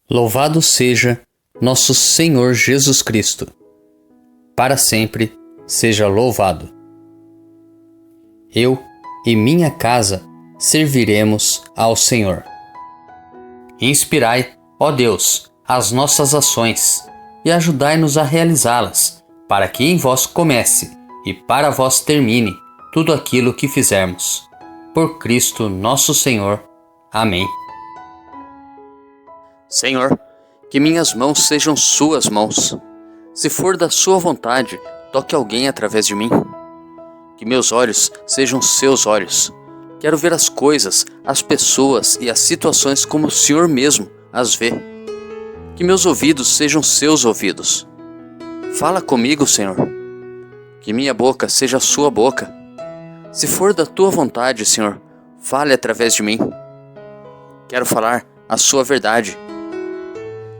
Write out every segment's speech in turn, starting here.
Louvado seja nosso Senhor Jesus Cristo. Para sempre seja louvado. Eu e minha casa serviremos ao Senhor. Inspirai, ó Deus, as nossas ações e ajudai-nos a realizá-las, para que em vós comece e para vós termine tudo aquilo que fizermos. Por Cristo nosso Senhor. Amém. Senhor, que minhas mãos sejam suas mãos. Se for da sua vontade, toque alguém através de mim. Que meus olhos sejam seus olhos. Quero ver as coisas, as pessoas e as situações como o Senhor mesmo as vê. Que meus ouvidos sejam seus ouvidos. Fala comigo, Senhor. Que minha boca seja a sua boca. Se for da tua vontade, Senhor, fale através de mim. Quero falar a sua verdade.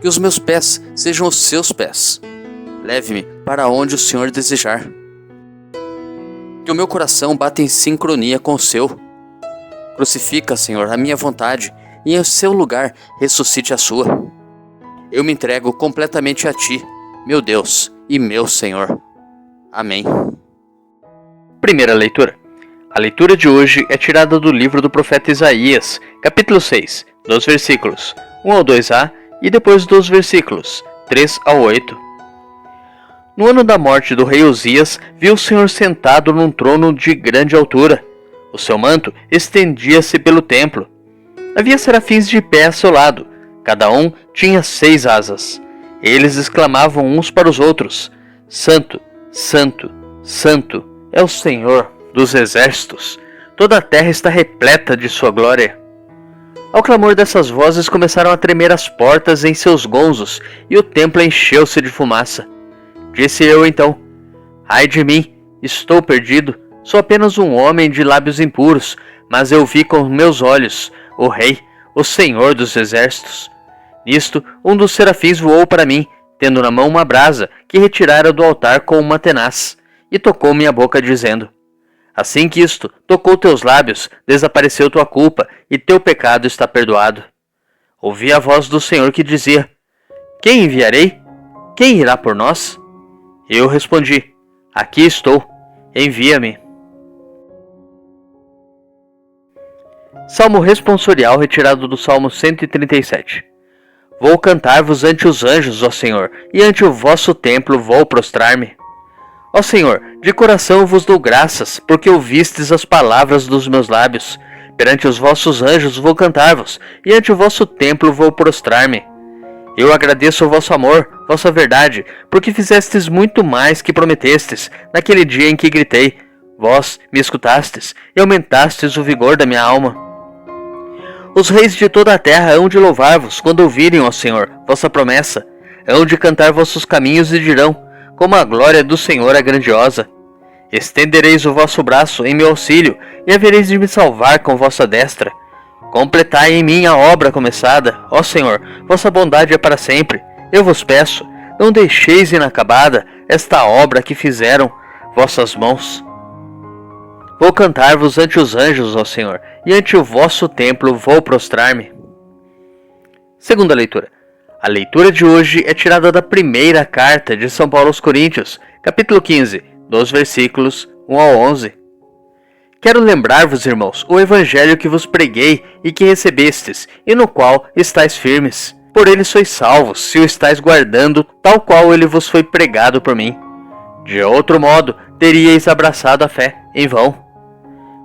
Que os meus pés sejam os seus pés. Leve-me para onde o Senhor desejar. Que o meu coração bata em sincronia com o seu. Crucifica, Senhor, a minha vontade e em seu lugar ressuscite a sua. Eu me entrego completamente a Ti, meu Deus e meu Senhor. Amém. Primeira leitura. A leitura de hoje é tirada do livro do profeta Isaías, capítulo 6, dos versículos 1 ao 2a e depois dos versículos 3 ao 8. No ano da morte do rei Uzias, viu o Senhor sentado num trono de grande altura. O seu manto estendia-se pelo templo. Havia serafins de pé a seu lado. Cada um tinha 6 asas. Eles exclamavam uns para os outros: Santo, Santo, Santo é o Senhor dos exércitos. Toda a terra está repleta de sua glória. Ao clamor dessas vozes começaram a tremer as portas em seus gonzos, e o templo encheu-se de fumaça. Disse eu então: Ai de mim, estou perdido, sou apenas um homem de lábios impuros, mas eu vi com meus olhos o Rei, o Senhor dos exércitos. Nisto, um dos serafins voou para mim, tendo na mão uma brasa que retirara do altar com uma tenaz, e tocou minha boca dizendo: Assim que isto tocou teus lábios, desapareceu tua culpa, e teu pecado está perdoado. Ouvi a voz do Senhor que dizia: Quem enviarei? Quem irá por nós? Eu respondi: Aqui estou, envia-me. Salmo responsorial retirado do Salmo 137. Vou cantar-vos ante os anjos, ó Senhor, e ante o vosso templo vou prostrar-me. Ó Senhor, de coração vos dou graças, porque ouvistes as palavras dos meus lábios. Perante os vossos anjos vou cantar-vos, e ante o vosso templo vou prostrar-me. Eu agradeço o vosso amor, vossa verdade, porque fizestes muito mais que prometestes, naquele dia em que gritei. Vós me escutastes, e aumentastes o vigor da minha alma. Os reis de toda a terra hão de louvar-vos, quando ouvirem, ó Senhor, vossa promessa. Hão de cantar vossos caminhos e dirão: Como a glória do Senhor é grandiosa. Estendereis o vosso braço em meu auxílio, e havereis de me salvar com vossa destra. Completai em mim a obra começada, ó Senhor, vossa bondade é para sempre. Eu vos peço, não deixeis inacabada esta obra que fizeram vossas mãos. Vou cantar-vos ante os anjos, ó Senhor, e ante o vosso templo vou prostrar-me. Segunda leitura. A leitura de hoje é tirada da primeira carta de São Paulo aos Coríntios, capítulo 15, dos versículos 1 ao 11. Quero lembrar-vos, irmãos, o evangelho que vos preguei e que recebestes, e no qual estáis firmes. Por ele sois salvos, se o estáis guardando, tal qual ele vos foi pregado por mim. De outro modo, teríeis abraçado a fé em vão.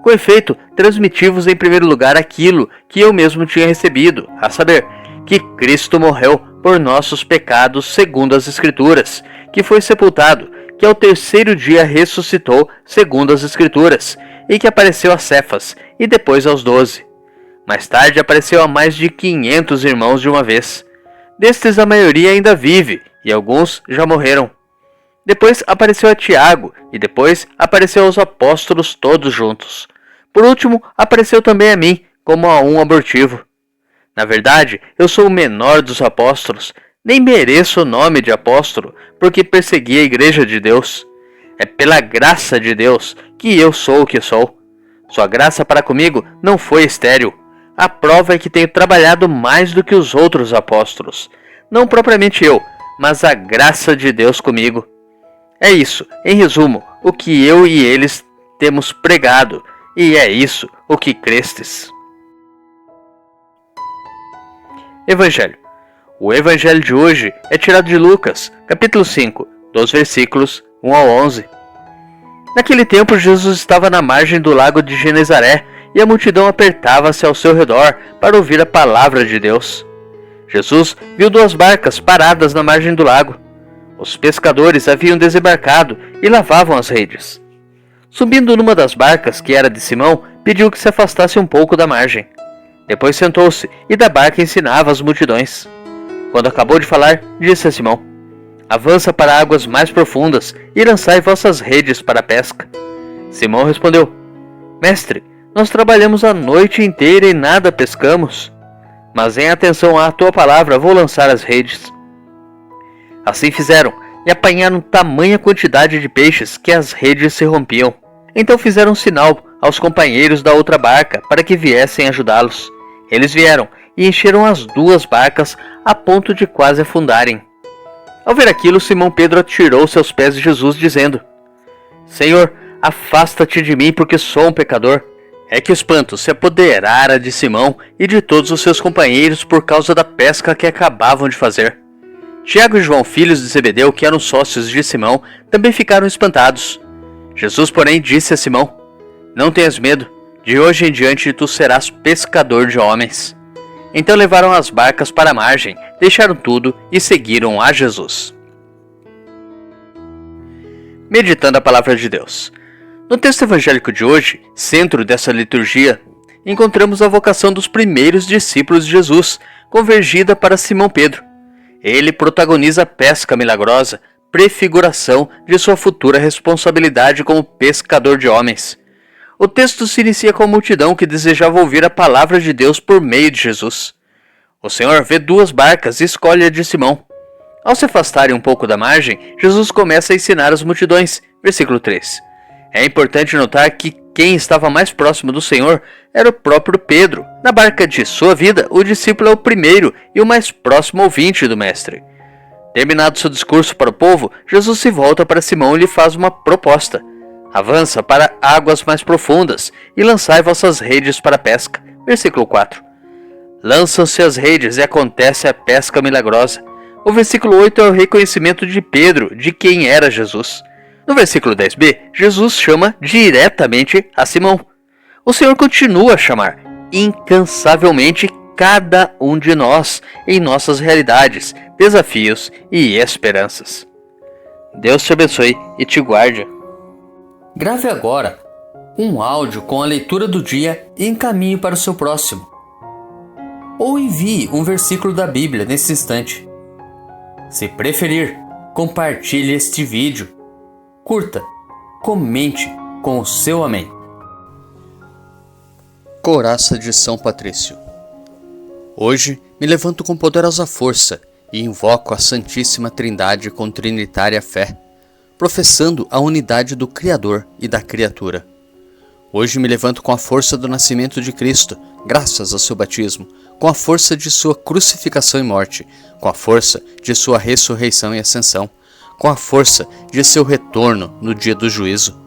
Com efeito, transmiti-vos em primeiro lugar aquilo que eu mesmo tinha recebido, a saber, que Cristo morreu por nossos pecados segundo as Escrituras, que foi sepultado, que ao terceiro dia ressuscitou segundo as Escrituras, e que apareceu a Cefas, e depois aos 12. Mais tarde apareceu a mais de 500 irmãos de uma vez. Destes a maioria ainda vive, e alguns já morreram. Depois apareceu a Tiago, e depois apareceu aos apóstolos todos juntos. Por último, apareceu também a mim, como a um abortivo. Na verdade, eu sou o menor dos apóstolos, nem mereço o nome de apóstolo, porque persegui a igreja de Deus. É pela graça de Deus que eu sou o que sou. Sua graça para comigo não foi estéril. A prova é que tenho trabalhado mais do que os outros apóstolos. Não propriamente eu, mas a graça de Deus comigo. É isso, em resumo, o que eu e eles temos pregado, e é isso o que crestes. Evangelho. O evangelho de hoje é tirado de Lucas, capítulo 5, dos versículos 1 ao 11. Naquele tempo, Jesus estava na margem do lago de Genezaré, e a multidão apertava-se ao seu redor para ouvir a palavra de Deus. Jesus viu 2 barcas paradas na margem do lago. Os pescadores haviam desembarcado e lavavam as redes. Subindo numa das barcas, que era de Simão, pediu que se afastasse um pouco da margem. Depois sentou-se e da barca ensinava as multidões. Quando acabou de falar, disse a Simão: Avança para águas mais profundas e lançai vossas redes para a pesca. Simão respondeu: Mestre, nós trabalhamos a noite inteira e nada pescamos. Mas em atenção à tua palavra vou lançar as redes. Assim fizeram, e apanharam tamanha quantidade de peixes que as redes se rompiam. Então fizeram um sinal aos companheiros da outra barca para que viessem ajudá-los. Eles vieram e encheram as 2 barcas a ponto de quase afundarem. Ao ver aquilo, Simão Pedro atirou-se aos pés de Jesus, dizendo: Senhor, afasta-te de mim, porque sou um pecador. É que o espanto se apoderara de Simão e de todos os seus companheiros por causa da pesca que acabavam de fazer. Tiago e João, filhos de Zebedeu, que eram sócios de Simão, também ficaram espantados. Jesus, porém, disse a Simão: Não tenhas medo, de hoje em diante tu serás pescador de homens. Então levaram as barcas para a margem, deixaram tudo e seguiram a Jesus. Meditando a palavra de Deus. No texto evangélico de hoje, centro dessa liturgia, encontramos a vocação dos primeiros discípulos de Jesus, convergida para Simão Pedro. Ele protagoniza a pesca milagrosa, prefiguração de sua futura responsabilidade como pescador de homens. O texto se inicia com a multidão que desejava ouvir a palavra de Deus por meio de Jesus. O Senhor vê 2 barcas e escolhe a de Simão. Ao se afastarem um pouco da margem, Jesus começa a ensinar as multidões. Versículo 3. É importante notar que quem estava mais próximo do Senhor era o próprio Pedro. Na barca de sua vida, o discípulo é o primeiro e o mais próximo ouvinte do Mestre. Terminado seu discurso para o povo, Jesus se volta para Simão e lhe faz uma proposta. Avança para águas mais profundas e lançai vossas redes para a pesca. Versículo 4. Lançam-se as redes e acontece a pesca milagrosa. O versículo 8 é o reconhecimento de Pedro de quem era Jesus. No versículo 10b, Jesus chama diretamente a Simão. O Senhor continua a chamar incansavelmente cada um de nós em nossas realidades, desafios e esperanças. Deus te abençoe e te guarde. Grave agora um áudio com a leitura do dia e encaminhe para o seu próximo. Ou envie um versículo da Bíblia nesse instante. Se preferir, compartilhe este vídeo. Curta, comente com o seu amém. Coraça de São Patrício. Hoje me levanto com poderosa força e invoco a Santíssima Trindade com trinitária fé, professando a unidade do Criador e da criatura. Hoje me levanto com a força do nascimento de Cristo, graças ao seu batismo, com a força de sua crucificação e morte, com a força de sua ressurreição e ascensão, com a força de seu retorno no dia do juízo.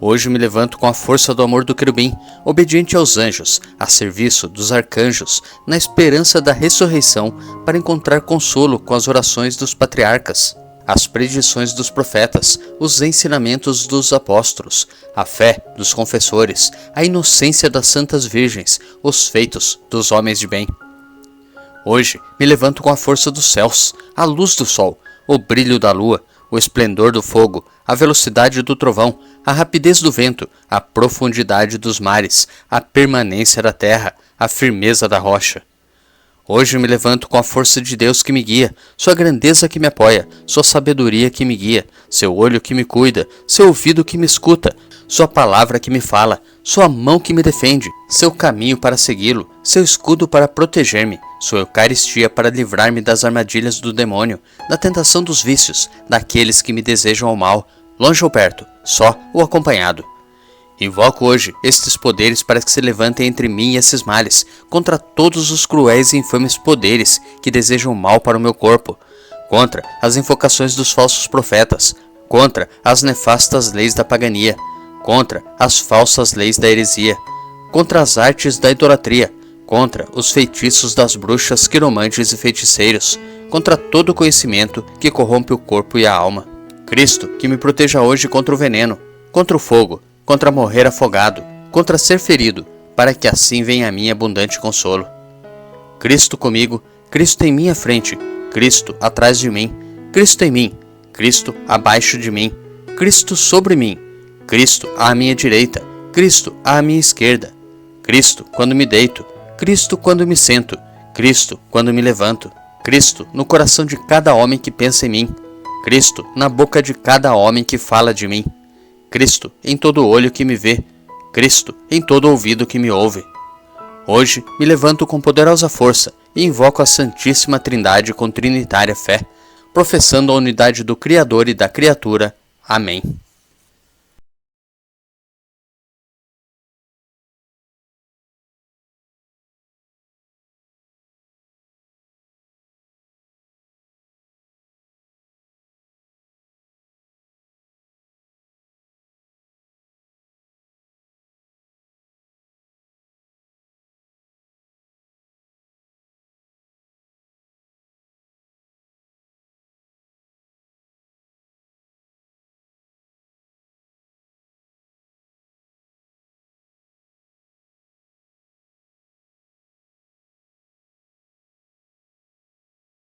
Hoje me levanto com a força do amor do querubim, obediente aos anjos, a serviço dos arcanjos, na esperança da ressurreição, para encontrar consolo com as orações dos patriarcas, as predições dos profetas, os ensinamentos dos apóstolos, a fé dos confessores, a inocência das santas virgens, os feitos dos homens de bem. Hoje me levanto com a força dos céus, a luz do sol, o brilho da lua, o esplendor do fogo, a velocidade do trovão, a rapidez do vento, a profundidade dos mares, a permanência da terra, a firmeza da rocha. Hoje me levanto com a força de Deus que me guia, sua grandeza que me apoia, sua sabedoria que me guia, seu olho que me cuida, seu ouvido que me escuta, sua palavra que me fala, sua mão que me defende, seu caminho para segui-lo, seu escudo para proteger-me, sua Eucaristia para livrar-me das armadilhas do demônio, da tentação dos vícios, daqueles que me desejam o mal, longe ou perto, só ou acompanhado. Invoco hoje estes poderes para que se levantem entre mim e esses males, contra todos os cruéis e infames poderes que desejam mal para o meu corpo, contra as invocações dos falsos profetas, contra as nefastas leis da pagania, contra as falsas leis da heresia, contra as artes da idolatria, contra os feitiços das bruxas, quiromantes e feiticeiros, contra todo conhecimento que corrompe o corpo e a alma. Cristo, que me proteja hoje contra o veneno, contra o fogo, contra morrer afogado, contra ser ferido, para que assim venha a mim abundante consolo. Cristo comigo, Cristo em minha frente, Cristo atrás de mim, Cristo em mim, Cristo abaixo de mim, Cristo sobre mim, Cristo à minha direita, Cristo à minha esquerda, Cristo quando me deito, Cristo quando me sento, Cristo quando me levanto, Cristo no coração de cada homem que pensa em mim, Cristo na boca de cada homem que fala de mim, Cristo em todo olho que me vê, Cristo em todo ouvido que me ouve. Hoje me levanto com poderosa força e invoco a Santíssima Trindade com trinitária fé, professando a unidade do Criador e da criatura. Amém.